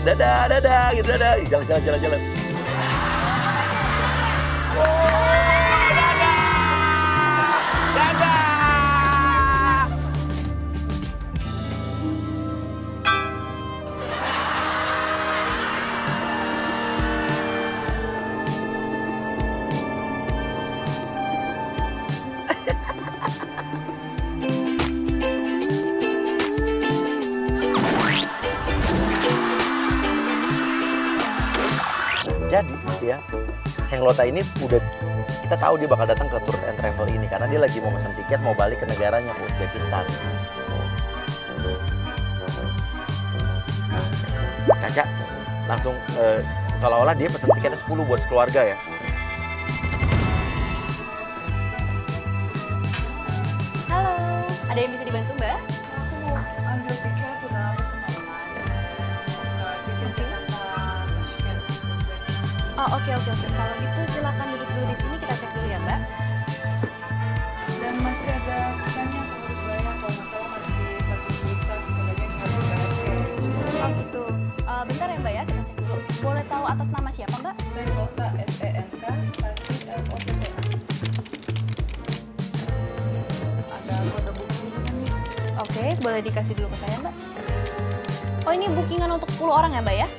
dadah, dadah, gitu, dadah. Jalan, jalan, jalan, jalan. Jadi ya, Senglota ini udah kita tahu dia bakal datang ke Tour and Travel ini karena dia lagi mau mesen tiket mau balik ke negaranya, ke Uzbekistan. Caca langsung seolah-olah dia pesen tiketnya 10 buat keluarga ya. Halo, ada yang bisa dibantu Mbak? Aku mau ambil tiket udah pesen online. Tiket Jakarta Tashkent. Oh oke. Kalau gitu silakan duduk dulu di sini, kita cek dulu ya Mbak. Dan masih ada sisanya kalau dibayar, kalau nggak salah masih 1 juta sebagai harga bayar. Oh gitu. Bentar ya Mbak ya, kita cek dulu. Boleh tahu atas nama siapa Mbak? Senglota SENK Stasi LOTTA. Ada kode bookingnya nih. Oke, boleh dikasih dulu ke saya Mbak. Oh ini bookingan untuk 10 orang ya Mbak ya?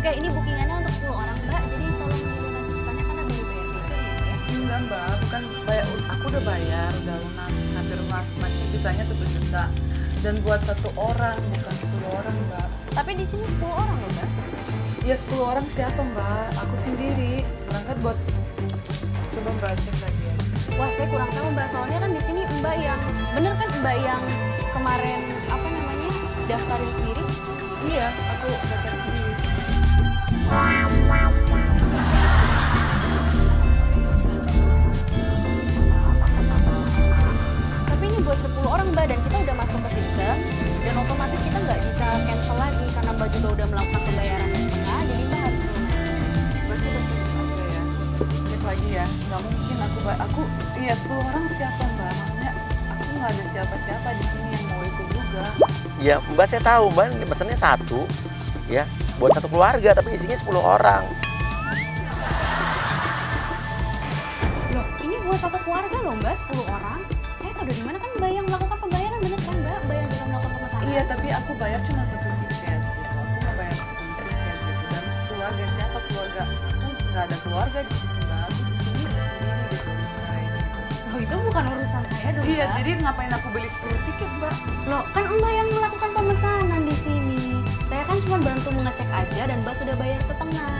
Oke, ini bookingannya untuk 10 orang Mbak, jadi tolong dilunasi pesannya karena baru bayar itu ya. Enggak mbak, bukan bayar, aku udah bayar, udah lunas, hampir lunas, masih sisanya 1 juta. Dan buat 1 orang, bukan 10 orang mbak. Tapi di sini 10 orang loh Mbak. Ya 10 orang siapa mbak? Aku sendiri, berangkat buat, coba mbak cek lagi ya. Wah saya kurang tahu Mbak, soalnya kan di sini Mbak yang, bener kan Mbak yang kemarin apa namanya daftarin sendiri? Iya, aku daftar sendiri. Tapi ini buat 10 orang Mbak, dan kita udah masuk ke sistem dan otomatis kita nggak bisa cancel lagi karena Mbak juga udah melakukan pembayaran setengah, jadi Mbak harus melunasi. Berarti udah cek aja ya. Cek lagi ya, nggak mungkin aku, iya 10 orang siapa mbak? Maksudnya aku nggak ada siapa-siapa di sini yang mau ikut juga. Ya Mbak saya tahu Mbak pesennya 1 ya buat 1 keluarga tapi isinya 10 orang. Loh, ini buat 1 keluarga loh Mbak, 10 orang. Saya tahu dari mana kan Mbak yang melakukan pembayaran, bener kan Mbak? Mbak yang juga melakukan pemesanan. Iya, tapi aku bayar cuma 1 tiket gitu. Aku nggak bayar 10 tiket gitu. Dan keluarga siapa keluarga? Aku nggak ada keluarga di sini mbak. Aku di sini sendiri gitu. Nah, ini. Loh, itu bukan urusan saya dong Iya, Mbak. jadi ngapain aku beli 10 tiket mbak? Loh, kan Mbak yang melakukan pemesanan di sini. Saya kan cuma bantu mengecek aja dan Mbak sudah bayar setengah.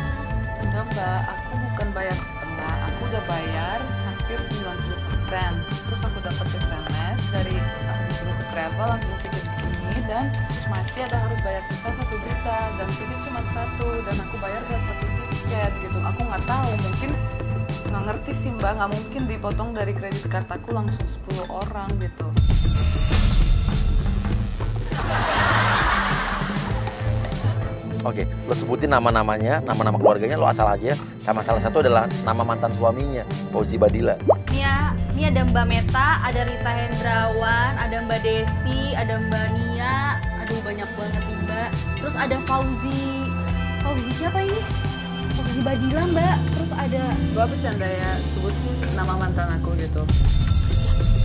Enggak mbak, aku bukan bayar setengah. Aku udah bayar hampir 90%. Terus aku dapat SMS dari aku disuruh ke travel, ambil tiket di sini dan masih ada harus bayar sisa 1 juta dan tiket cuma 1 dan aku bayar buat 1 tiket gitu. Aku nggak tahu, mungkin nggak ngerti sih mbak, nggak mungkin dipotong dari kredit card aku langsung 10 orang gitu. Oke, lo sebutin nama-namanya, nama-nama keluarganya lo asal aja. Sama salah satu adalah nama mantan suaminya, Fauzi Badila. Ini ada Mbak Meta, ada Rita Hendrawan, ada Mbak Desi, ada Mbak Nia. Aduh banyak banget nih Mbak. Terus ada Fauzi. Fauzi siapa ini? Fauzi Badila Mbak. Terus ada... Mbak bercanda ya, sebutin nama mantan aku gitu.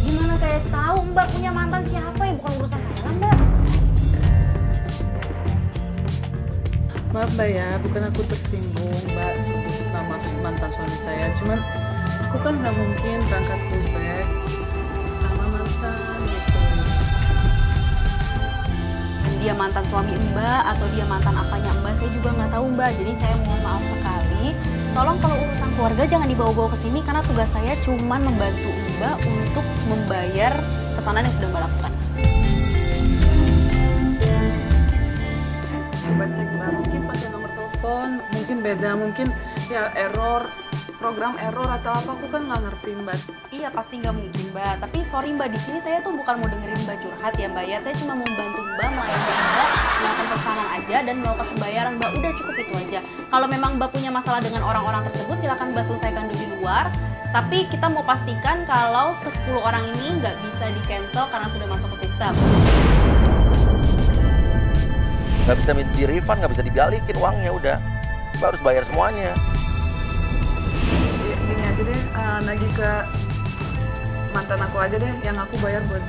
Gimana saya tahu Mbak punya mantan siapa, ya bukan urusan saya lah Mbak. Maaf mbak ya, bukan aku tersinggung mbak sebut nama mantan suami saya. Cuman aku kan nggak mungkin berangkat ke Uzbek sama mantan gitu. Dia mantan suami Mbak atau dia mantan apanya Mbak, saya juga nggak tahu Mbak. Jadi saya mohon maaf sekali. Tolong kalau urusan keluarga jangan dibawa-bawa ke sini karena tugas saya cuma membantu Mbak untuk membayar pesanan yang sudah Mbak lakukan. Coba cek mbak, mungkin pakai nomor telepon, mungkin beda, mungkin ya error, program error atau apa, aku kan nggak ngerti mbak. Iya pasti nggak mungkin Mbak, tapi sorry Mbak, di sini saya tuh bukan mau dengerin Mbak curhat ya Mbak ya. Saya cuma mau bantu Mbak melayani Mbak, melakukan pesanan aja dan melakukan pembayaran Mbak, udah cukup itu aja. Kalau memang Mbak punya masalah dengan orang-orang tersebut, silakan Mbak selesaikan dulu di luar. Tapi kita mau pastikan kalau ke 10 orang ini nggak bisa di-cancel karena sudah masuk ke sistem. Nggak bisa di refund, nggak bisa dibalikin uangnya udah. Mbak harus bayar semuanya. Gini aja deh, nagih ke mantan aku aja deh, yang aku bayar buat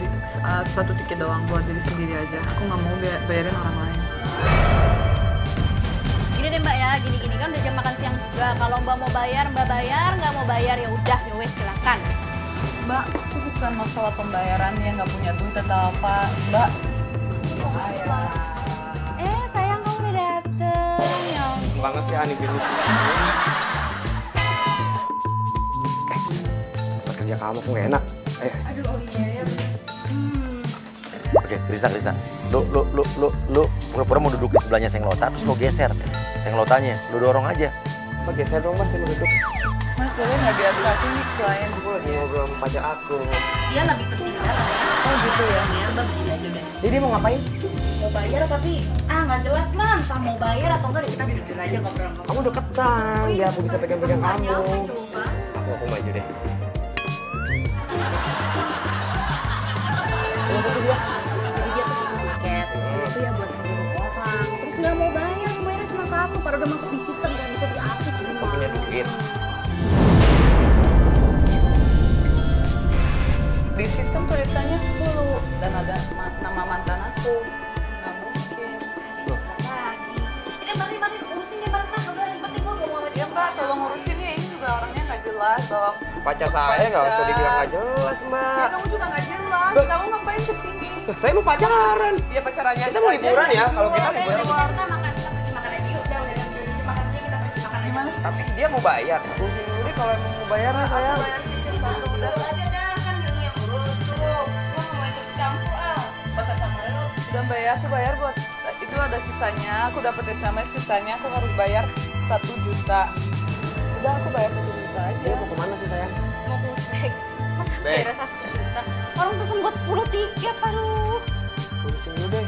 satu tiket doang buat diri sendiri aja. Aku nggak mau bayarin orang lain. Gini deh Mbak ya, gini-gini kan udah jam makan siang juga. Kalau Mbak mau bayar, Mbak bayar. Nggak mau bayar ya udah, ya wes silakan. Mbak, itu bukan masalah pembayaran yang nggak punya duit atau apa. Mbak, Sayang kamu udah dateng. Ya ampun. Banget sih Ani gini. Kerja kamu kok nggak enak. Oke, Krista. Lu pura-pura mau duduk di sebelahnya Senglota, terus lu geser Senglotanya, lu dorong aja. Pak geser dong Mas, saya mau duduk. Mas boleh nggak biasa aku ini klien. Aku lagi ngobrol sama pacar aku. Dia lebih penting kan? Oh gitu ya. Ya Mbak begini aja udah. Jadi dia mau ngapain? Mau bayar tapi nggak jelas lah. Entah mau bayar atau enggak kita duduk aja ngobrol. Kamu deketan, biar aku bisa pegang-pegang kamu. Coba. Aku maju deh. Kenapa sih dia? Jadi dia tuh pesen tiket, itu ya buat 10 orang. Terus nggak mau bayar, bayarnya cuma 1. Padahal udah masuk di sistem dan bisa dihapus. Aku punya duit. Di sistem tulisannya 10 dan ada nama mantan aku. Nggak mungkin. Lagi. Ini mari urusin ya Mbak. Udah ribetin gue mau sama dia. Ya Mbak, tolong ngurusin ya, ini juga orangnya nggak jelas bahwa Pacar saya nggak usah dibilang nggak jelas, Ya Mbak. kamu juga nggak jelas. Kamu ngapain kesini? Saya mau pacaran. Ya pacarannya Kita mau aja liburan ya, kalau kita di liburan. luar. Kita pergi makan aja yuk. Udah makan sih kita pergi makan aja. Gimana sih? Tapi dia mau bayar. Urusin dulu deh kalau emang mau bayar nih saya. Udah aja dah kan yang urus tuh. Gua nggak mau ikut campur Pas sama lu, udah bayar, aku bayar buat itu ada sisanya. Aku dapat SMS sisanya, aku harus bayar 1 juta. Udah aku bayar 1 juta aja. Dia mau kemana sih sayang? mau ke Uzbek. Masa Bek. bayar 1 juta? Orang pesen buat 10 tiket, aduh. Urusin dulu deh.